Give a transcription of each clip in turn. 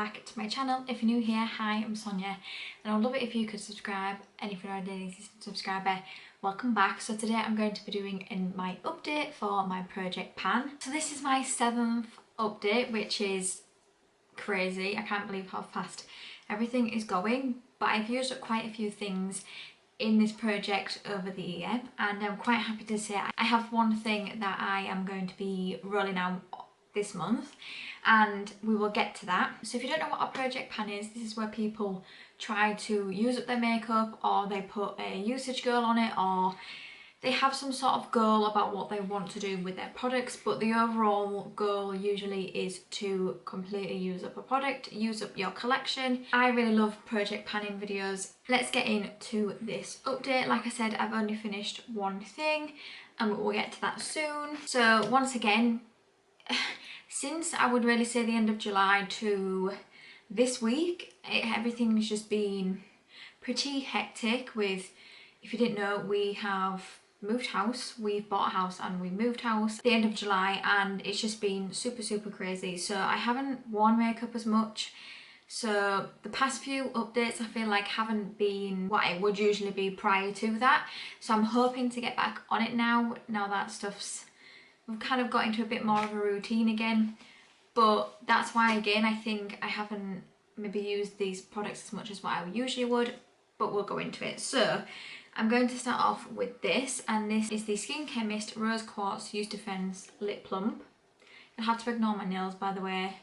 back to my channel. If you're new here, hi, I'm Sonia and I'd love it if you could subscribe, and if you're already an existing subscriber, welcome back. So today I'm going to be doing my update for my project pan. So this is my 7th update, which is crazy. I can't believe how fast everything is going, but I've used up quite a few things in this project over the year, and I'm quite happy to say I have one thing that I am going to be rolling out this month, and we will get to that. So if you don't know what a project pan is, this is where people try to use up their makeup, or they put a usage goal on it, or they have some sort of goal about what they want to do with their products, but the overall goal usually is to completely use up a product, use up your collection. I really love project panning videos. Let's get into this update. Like I said, I've only finished one thing and we'll get to that soon. So once again, since I would really say the end of July to this week, everything's just been pretty hectic with, if you didn't know, we have moved house, we've bought a house and we moved house at the end of July, and it's just been super crazy. So I haven't worn makeup as much. So the past few updates I feel like haven't been what it would usually be prior to that. So I'm hoping to get back on it now that we've kind of got into a bit more of a routine again. But that's why, again, I think I haven't maybe used these products as much as what I usually would, but we'll go into it. So I'm going to start off with this, and this is the Skincare Mist Rose Quartz Use Defense Lip Plump. You'll have to ignore my nails, by the way.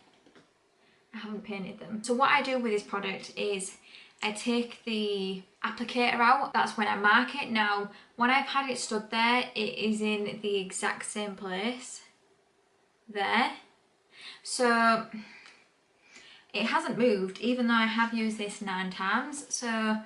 I haven't painted them. So what I do with this product is I take the applicator out. That's when I mark it. Now, when I've had it stood there, it is in the exact same place there. So it hasn't moved, even though I have used this 9 times. So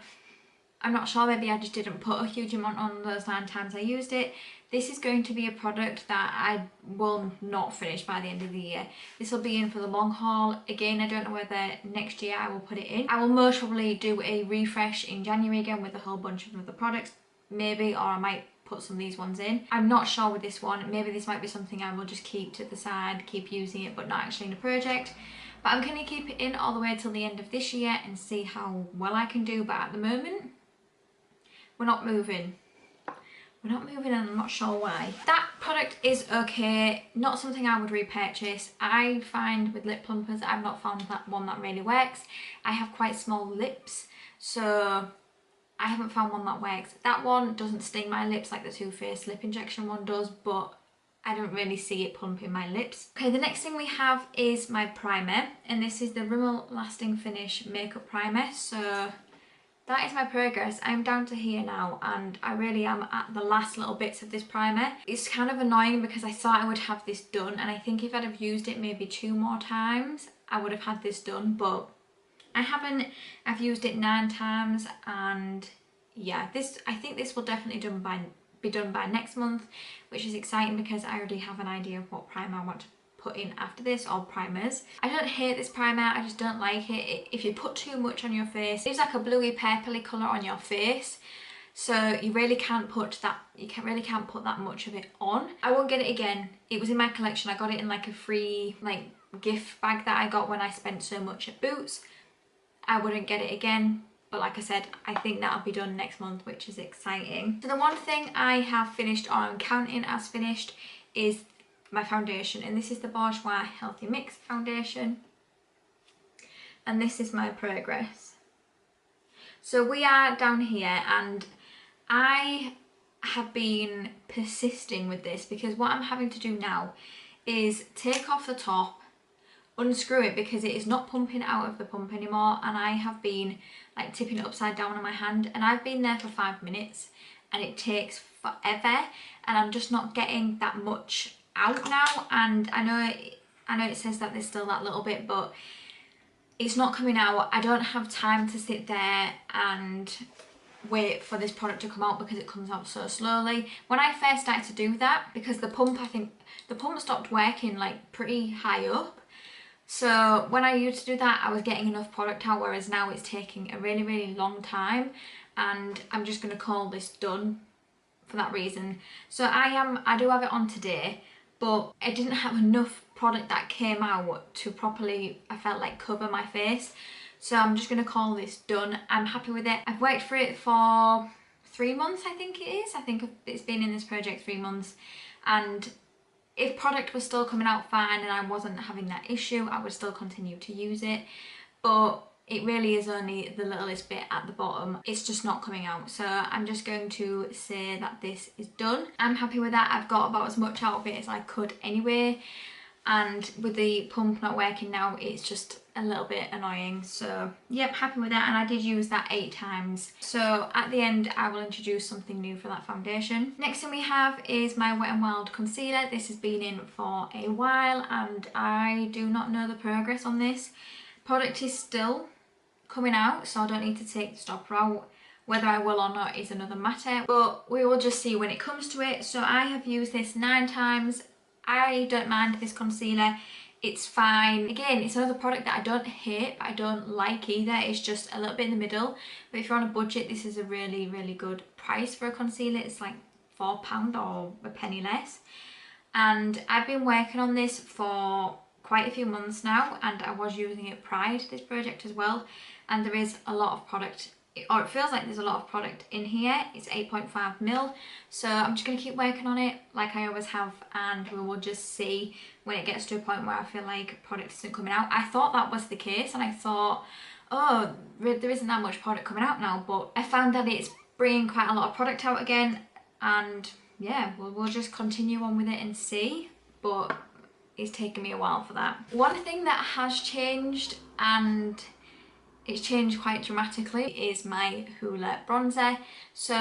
I'm not sure, maybe I just didn't put a huge amount on those 9 times I used it. This is going to be a product that I will not finish by the end of the year. This will be in for the long haul. Again, I don't know whether next year I will put it in. I will most probably do a refresh in January again with a whole bunch of other products, maybe, or I might put some of these ones in. I'm not sure with this one. Maybe this might be something I will just keep to the side, keep using it, but not actually in a project. But I'm going to keep it in all the way till the end of this year and see how well I can do. But at the moment, we're not moving. We're not moving, and I'm not sure why. That product is okay, not something I would repurchase. I find with lip plumpers, I've not found that one that really works. I have quite small lips, so I haven't found one that works. That one doesn't sting my lips like the Too Faced lip injection one does, but I don't really see it plumping my lips. Okay, the next thing we have is my primer, and this is the Rimmel Lasting Finish Makeup Primer. So that is my progress. I'm down to here now, and I really am at the last little bits of this primer. It's kind of annoying because I thought I would have this done, and I think if I'd have used it maybe 2 more times, I would have had this done, but I haven't. I've used it 9 times, and yeah, I think this will definitely be done by next month, which is exciting because I already have an idea of what primer I want to put in after this, or primers. I don't hate this primer, I just don't like it. If you put too much on your face, it's like a bluey purpley colour on your face, so you really can't put that, really can't put that much of it on. I won't get it again. It was in my collection. I got it in like a free gift bag that I got when I spent so much at Boots. I wouldn't get it again, but like I said, I think that'll be done next month, which is exciting. So the one thing I have finished, or I'm counting as finished, is my foundation, and this is the Bourjois Healthy Mix foundation, and this is my progress. So we are down here, and I have been persisting with this because what I'm having to do now is take off the top, unscrew it because it is not pumping out of the pump anymore, and I have been like tipping it upside down on my hand, and I've been there for 5 minutes and it takes forever, and I'm just not getting that much out now. And I know it says that there's still that little bit, but it's not coming out. I don't have time to sit there and wait for this product to come out because it comes out so slowly. When I first started to do that, because the pump, I think the pump stopped working like pretty high up, so when I used to do that, I was getting enough product out, whereas now it's taking a really long time, and I'm just going to call this done for that reason. So I do have it on today, but I didn't have enough product that came out to properly, I felt like, cover my face. So I'm just going to call this done. I'm happy with it. I've worked for it for 3 months, I think it is. I think it's been in this project 3 months, and if product was still coming out fine and I wasn't having that issue, I would still continue to use it. But it really is only the littlest bit at the bottom. It's just not coming out. So I'm just going to say that this is done. I'm happy with that. I've got about as much out of it as I could anyway. And with the pump not working now, it's just a little bit annoying. So yep, happy with that. And I did use that 8 times. So at the end, I will introduce something new for that foundation. Next thing we have is my Wet n Wild concealer. This has been in for a while and I do not know the progress on this. Product is still coming out, so I don't need to take the stopper out. Whether I will or not is another matter, but we will just see when it comes to it. So I have used this 9 times. I don't mind this concealer, it's fine. Again, it's another product that I don't hate, but I don't like either. It's just a little bit in the middle. But if you're on a budget, this is a really, really good price for a concealer. It's like £4 or a penny less. And I've been working on this for quite a few months now, and I was using it prior to this project as well. And there is a lot of product, or it feels like there's a lot of product in here. It's 8.5ml, so I'm just going to keep working on it like I always have, and we will just see when it gets to a point where I feel like product isn't coming out. I thought that was the case, and I thought, oh, there isn't that much product coming out now, but I found that it's bringing quite a lot of product out again, and yeah, we'll just continue on with it and see, but it's taken me a while for that. One thing that has changed, and it's changed quite dramatically, is my Hoola bronzer. So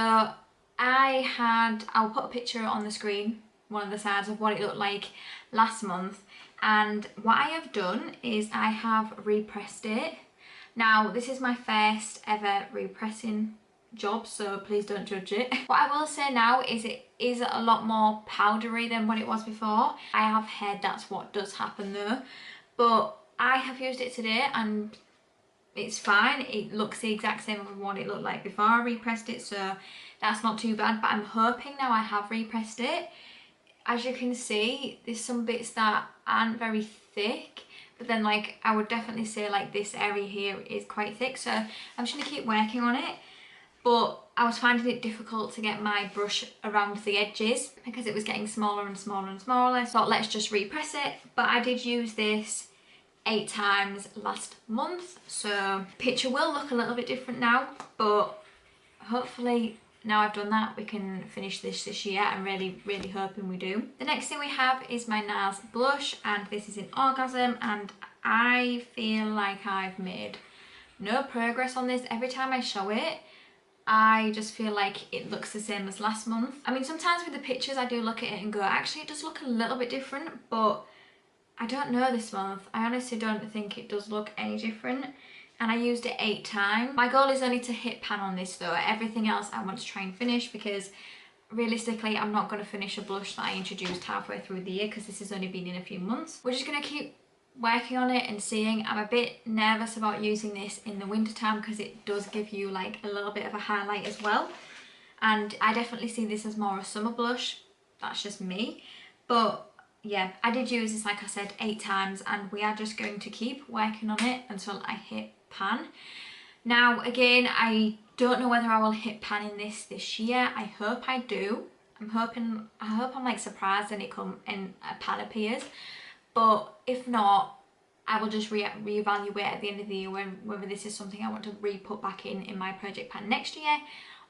I'll put a picture on the screen, one of the sides, of what it looked like last month. And what I have done is I have repressed it. Now this is my first ever repressing job, so please don't judge it. What I will say now is it is a lot more powdery than what it was before. I have heard that's what does happen though. But I have used it today and it's fine. It looks the exact same as what it looked like before I repressed it, so that's not too bad. But I'm hoping now I have repressed it. As you can see, there's some bits that aren't very thick, but then like I would definitely say like this area here is quite thick, so I'm just gonna keep working on it. But I was finding it difficult to get my brush around the edges because it was getting smaller and smaller and smaller. So let's just repress it. But I did use this 8 times last month, so picture will look a little bit different now, but hopefully now I've done that we can finish this year. I'm really hoping we do. The next thing we have is my NARS blush, and this is in Orgasm, and I feel like I've made no progress on this. Every time I show it, I just feel like it looks the same as last month. I mean, sometimes with the pictures I do look at it and go, actually it does look a little bit different, but I don't know this month. I honestly don't think it does look any different. And I used it 8 times. My goal is only to hit pan on this though. Everything else I want to try and finish, because realistically I'm not going to finish a blush that I introduced halfway through the year, because this has only been in a few months. We're just going to keep working on it and seeing. I'm a bit nervous about using this in the winter time because it does give you like a little bit of a highlight as well. And I definitely see this as more a summer blush. That's just me. But yeah, I did use this, like I said, 8 times, and we are just going to keep working on it until I hit pan. Now again, I don't know whether I will hit pan in this year. I hope I do. I hope I'm like surprised and a pan appears. But if not, I will just reevaluate at the end of the year whether this is something I want to re-put back in my project pan next year,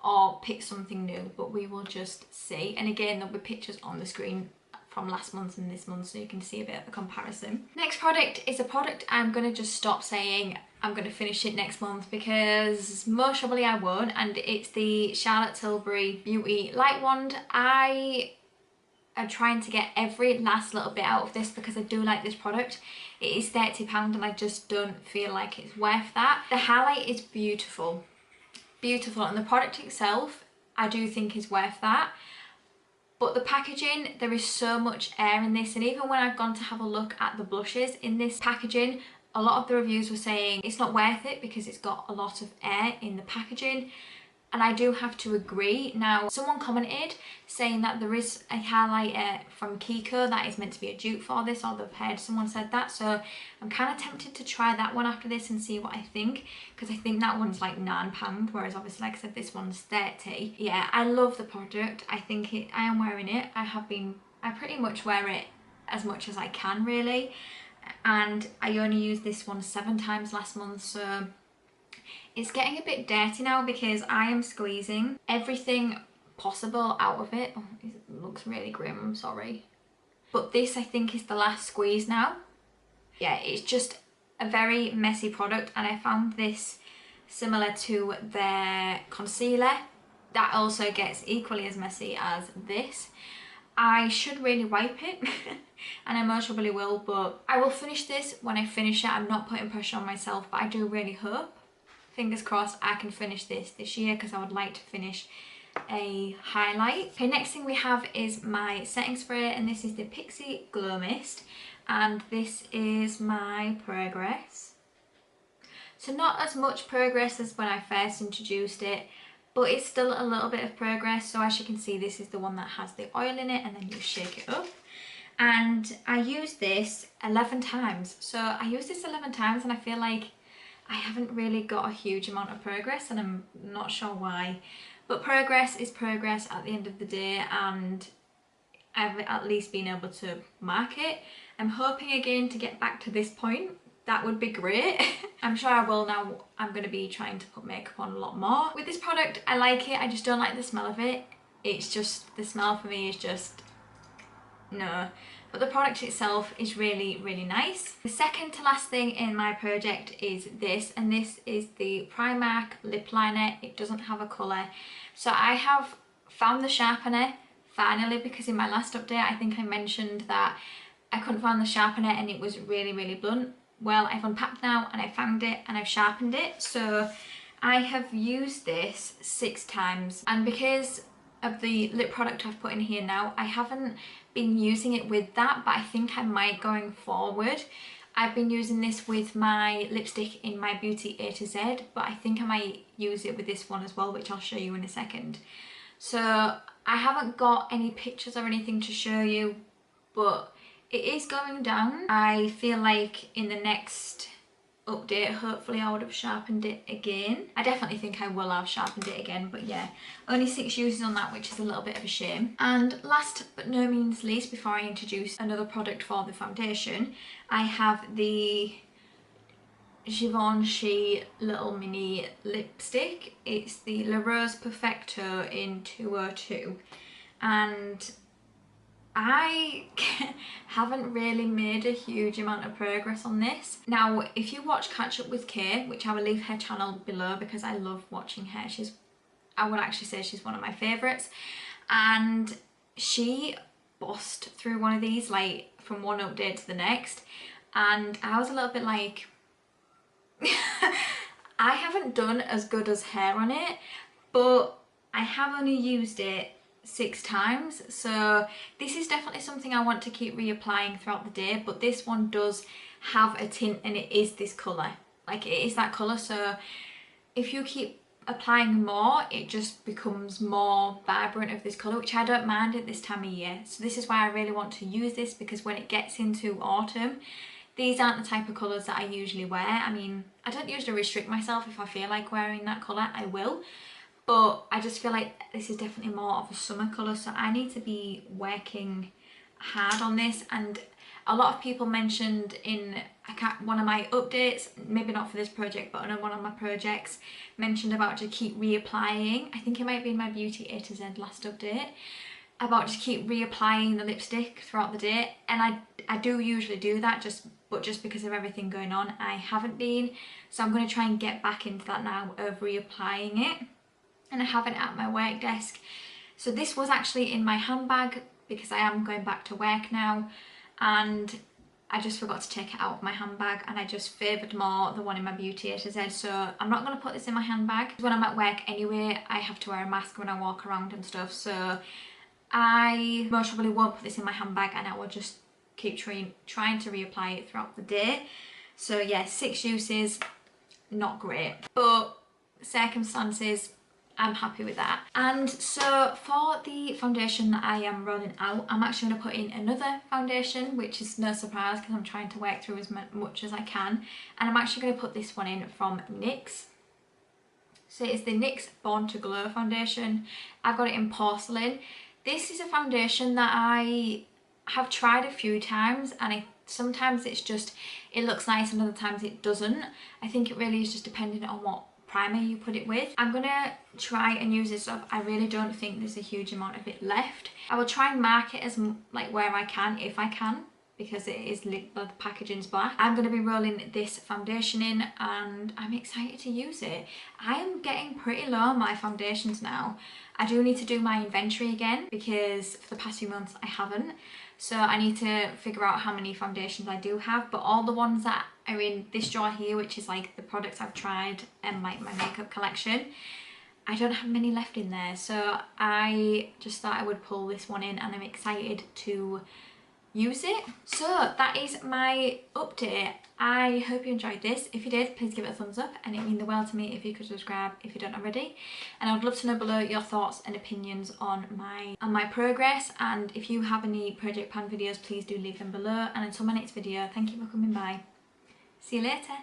or pick something new. But we will just see. And again, there'll be pictures on the screen from last month and this month, so you can see a bit of a comparison. Next product is a product I'm going to just stop saying I'm going to finish it next month, because most probably I won't, and it's the Charlotte Tilbury Beauty Light Wand. I am trying to get every last little bit out of this because I do like this product. It is £30 and I just don't feel like it's worth that. The highlight is beautiful, and the product itself I do think is worth that. But the packaging, there is so much air in this, and even when I've gone to have a look at the blushes in this packaging, a lot of the reviews were saying it's not worth it because it's got a lot of air in the packaging. And I do have to agree. Now, someone commented saying that there is a highlighter from Kiko that is meant to be a dupe for this, or they've heard someone said that. So I'm kind of tempted to try that one after this and see what I think, because I think that one's like £9, whereas obviously, like I said, this one's 30. Yeah, I love the product. I think I am wearing it. I pretty much wear it as much as I can, really. And I only used this one 7 times last month, so it's getting a bit dirty now because I am squeezing everything possible out of it. Oh, it looks really grim, I'm sorry. But this, I think, is the last squeeze now. Yeah, it's just a very messy product, and I found this similar to their concealer. That also gets equally as messy as this. I should really wipe it and I most probably will, but I will finish this when I finish it. I'm not putting pressure on myself, but I do really hope, fingers crossed, I can finish this year, because I would like to finish a highlight. Okay, next thing we have is my setting spray, and this is the Pixie Glow Mist, and this is my progress. So not as much progress as when I first introduced it, but it's still a little bit of progress. So as you can see, this is the one that has the oil in it, and then you shake it up. And I used this 11 times. So I used this 11 times and I feel like I haven't really got a huge amount of progress, and I'm not sure why. But progress is progress at the end of the day, and I've at least been able to mark it. I'm hoping again to get back to this point. That would be great. I'm sure I will now. I'm going to be trying to put makeup on a lot more. With this product, I like it. I just don't like the smell of it. It's just, the smell for me is just, no. But the product itself is really, really nice. The second to last thing in my project is this, and this is the Primark lip liner. It doesn't have a colour. So I have found the sharpener finally, because in my last update I think I mentioned that I couldn't find the sharpener and it was really, really blunt. Well, I've unpacked now and I found it and I've sharpened it. So I have used this 6 times, and because of the lip product I've put in here now, I haven't been using it with that, but I think I might going forward. I've been using this with my lipstick in my Beauty A to Z, but I think I might use it with this one as well, which I'll show you in a second. So I haven't got any pictures or anything to show you, but it is going down. I feel like in the next update, hopefully I would have sharpened it again. I definitely think I will have sharpened it again, but yeah, only 6 uses on that, which is a little bit of a shame. And last but no means least, before I introduce another product for the foundation, I have the Givenchy little mini lipstick. It's the La Rose Perfecto in 202, and I haven't really made a huge amount of progress on this. Now, if you watch Catch Up with Kay, which I will leave her channel below because I love watching her, I would actually say she's one of my favourites, and she bossed through one of these like from one update to the next, and I was a little bit like, I haven't done as good as her on it, but I have only used it 6 times, so this is definitely something I want to keep reapplying throughout the day. But this one does have a tint and it is this colour, like it is that colour, so if you keep applying more, it just becomes more vibrant of this colour, which I don't mind at this time of year. So this is why I really want to use this, because when it gets into autumn, these aren't the type of colours that I usually wear. I mean, I don't usually restrict myself. If I feel like wearing that colour, I will. But I just feel like this is definitely more of a summer colour, so I need to be working hard on this. And a lot of people mentioned in one of my updates, maybe not for this project, but on one of my projects, mentioned about to keep reapplying. I think it might be in my Beauty A to Z last update, about to keep reapplying the lipstick throughout the day. And I do usually do that, but just because of everything going on, I haven't been. So I'm going to try and get back into that now of reapplying it. And I have it at my work desk. So this was actually in my handbag because I am going back to work now, and I just forgot to take it out of my handbag, and I just favoured more the one in my Beauty A to Z. So I'm not going to put this in my handbag. When I'm at work anyway, I have to wear a mask when I walk around and stuff, so I most probably won't put this in my handbag, and I will just keep trying to reapply it throughout the day. So yeah, 6 uses, not great, but circumstances, I'm happy with that. And so for the foundation that I am rolling out, I'm actually going to put in another foundation, which is no surprise because I'm trying to work through as much as I can. And I'm actually going to put this one in from NYX. So it's the NYX Born to Glow foundation. I've got it in porcelain. This is a foundation that I have tried a few times, and sometimes it's just, it looks nice and other times it doesn't. I think it really is just dependent on what primer you put it with. I'm gonna try and use this up. I really don't think there's a huge amount of it left. I will try and mark it as like where I can, if I can, because it is the packaging's black. I'm going to be rolling this foundation in and I'm excited to use it. I am getting pretty low on my foundations now. I do need to do my inventory again because for the past few months I haven't. So I need to figure out how many foundations I do have, but all the ones that are in this drawer here, which is like the products I've tried and like my makeup collection, I don't have many left in there. So I just thought I would pull this one in and I'm excited to use it. So that is my update. I hope you enjoyed this. If you did, please give it a thumbs up, and it would mean the world to me if you could subscribe if you don't already. And I would love to know below your thoughts and opinions on my progress, and if you have any project pan videos, please do leave them below. And until my next video, thank you for coming by. See you later.